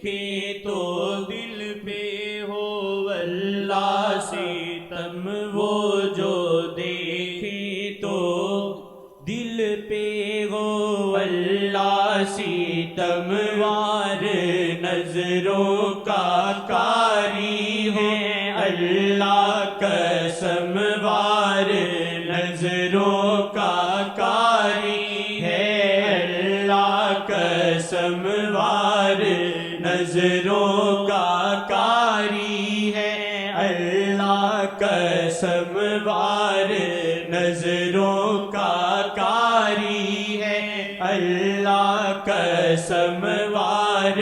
تو دل پہ ہو واللہ ستم، وہ جو دیکھے تو دل پہ ہو واللہ ستم، وار نظروں کا کاری ہے اللہ قسم، وار نظروں کا کاری ہے اللہ قسم، وار نظروں کا کاری ہے اللہ قسم، وار نظروں کا کاری ہے اللہ قسم، وار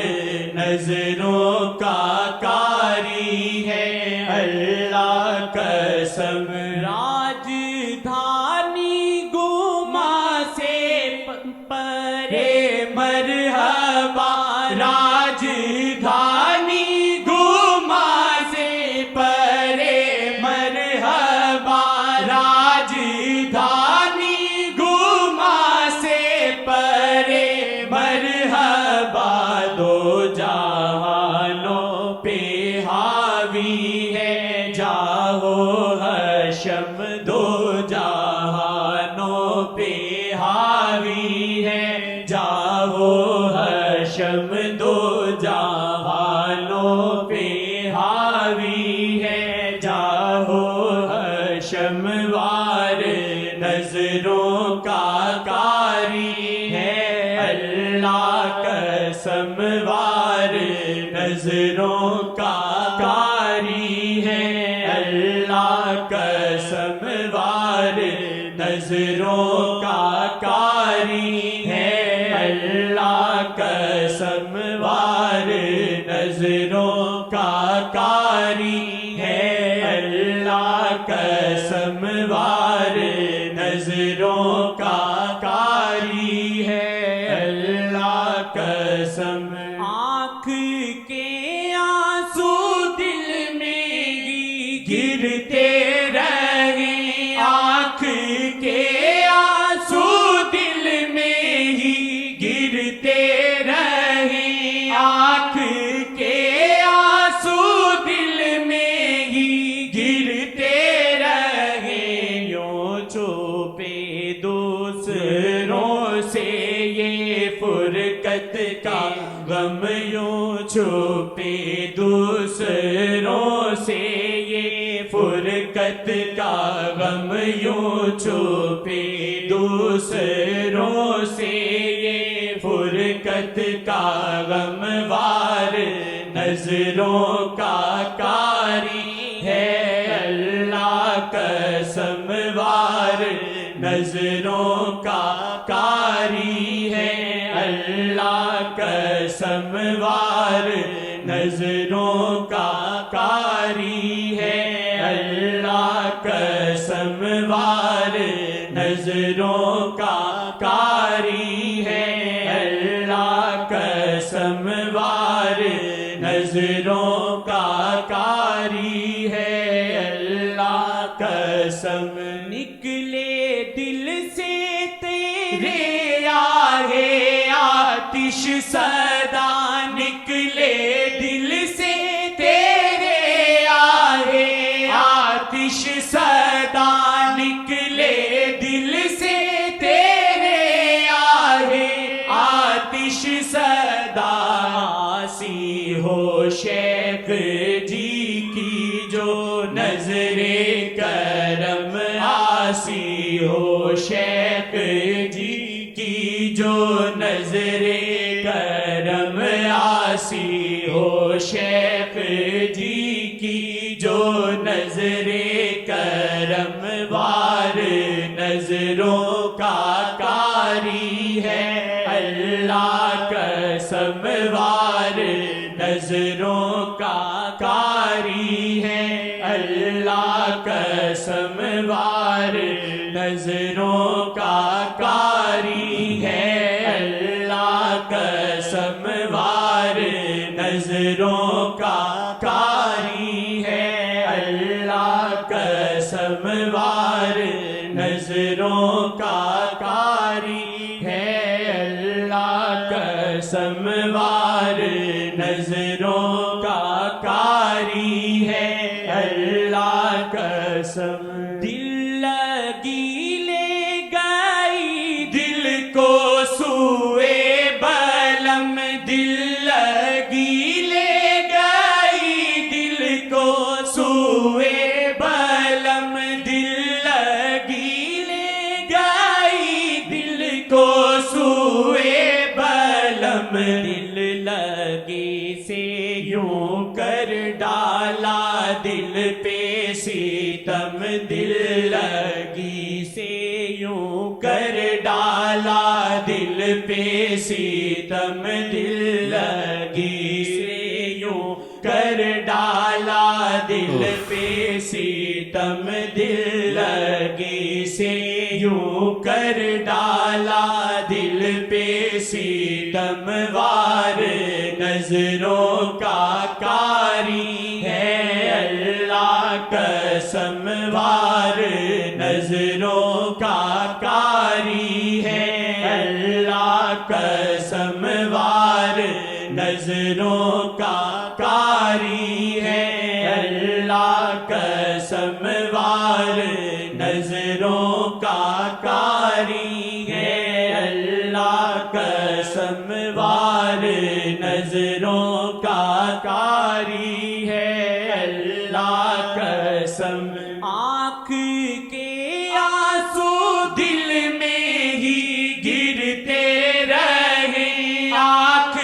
نظروں کا کاری ہے اللہ قسم، راجدھانی گما سے پرے مرحبا، راجدھانی گما سے پرے مرحبا، راجدھانی گما سے پرے مرحبا، دو جہانوں پہ حاوی ہے جاہو حشم، دو جہانوں پہ حاوی ہے جاہو حشم، دو جہانوں پہ حاوی ہے جاہو حشم، وار نظروں کا کاری ہے اللہ قسم، وار نظروں کا کاری ہے اللہ قسم، وار نظروں کا کاری ہے اللہ قسم، وار نظروں کا کاری ہے اللہ قسم، وار نظروں کا کاری ہے اللہ قسم، آنکھ کے آنسو دل میں ہی گرتے رہے، آنکھ کے آنسو دل میں ہی گرتے رہے، آنکھ کے آنسو دل میں ہی گرتے رہے، یوں چھپے دوسروں سے یہ فرقت کا غم، یوں چھپے دوسروں سے یہ فرقت کا غم، یوں چھپے دوسروں سے یہ فرقت کا غم، وار نظروں کا کاری ہے اللہ قسم، وار نظروں کا کاری ہے اللہ قسم، وار نظروں کا کاری ہے اللہ قسم، وار نظروں کا کاری ہے اللہ قسم، وار نظروں کا کاری ہے اللہ قسم، نکلے دل سے تیرے آہے آتش صدا، نکلے دل سے تیرے آہے آتش صدا، نکلے دل سے تیرے آہے آتش صدا، آسی ہو شیخ جی کی جو نظر کرم، آسی ہو شیخ جی کی جو نظر کرم، آسی ہو شیخ جی کی جو نظر کرم، وار نظروں کا کاری ہے اللہ قسم، وار نظروں کا کاری ہے اللہ قسم، وار نظروں کا کاری ہے اللہ قسم، وار نظروں کا کاری ہے اللہ قسم، وار نظروں کا کاری ہے اللہ قسم سموار نظروں کا کاری ہے اللہ قسم دل لگی لے گئی دل کو سوئے بلم دل لگی لے گئی دل کو سوئے بلم دل لگی لے گئی دل کو سوئے بلم دل لگی سے یوں کر ڈالا دل پہ ستم دل لگی سے یوں کر ڈالا دل پہ ستم دل لگی سے یوں کر ڈالا دل پہ ستم دل لگی سے یوں کر ڈالا دل پہ ستم وار نظروں کا کاری ہے اللہ قسم وار نظروں کا کاری ہے اللہ قسم وار نظروں کا کاری ہے اللہ قسم وار نظروں کا کاری ہے اللہ قسم وار نظروں کا کاری ہے اللہ قسم آنکھ کے آنسو دل میں ہی گرتے رہے آنکھ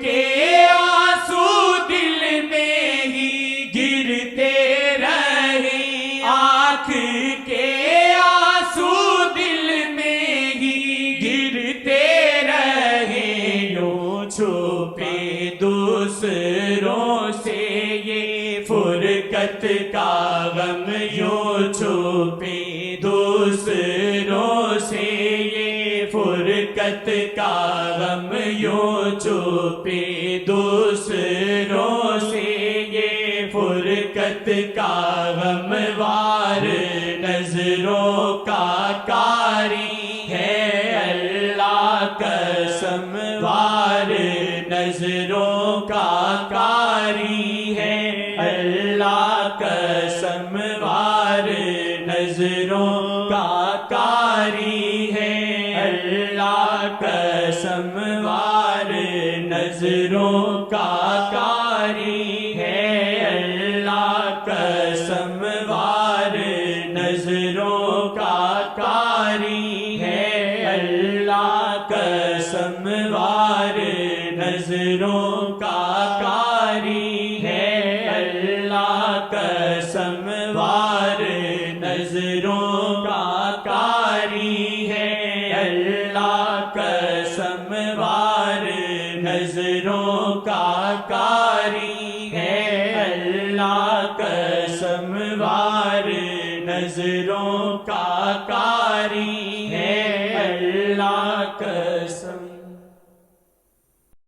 کے آنسو دل میں ہی گرتے رہے آنکھ کے آنسو دل میں ہی گرتے رہے یوں چھپے دوسروں سے یہ فرقت کا غم یوں چھپے دوسروں سے یہ فرقت کا غم یوں چھپے دوسروں سے یہ فرقت کا غم وار نظروں کا کاری ہے اللہ قسم وار نظروں کا کاری ہے اللہ قسم وار نظروں کا کاری ہے اللہ قسم وار نظروں کا کاری ہے اللہ قسم وار نظروں کا کاری ہے اللہ قسم وار نظروں کا کاری ہے اللہ قسم وار نظروں کا کاری ہے اللہ قسم وار نظروں کا کاری ہے اللہ قسم وار نظروں کا کاری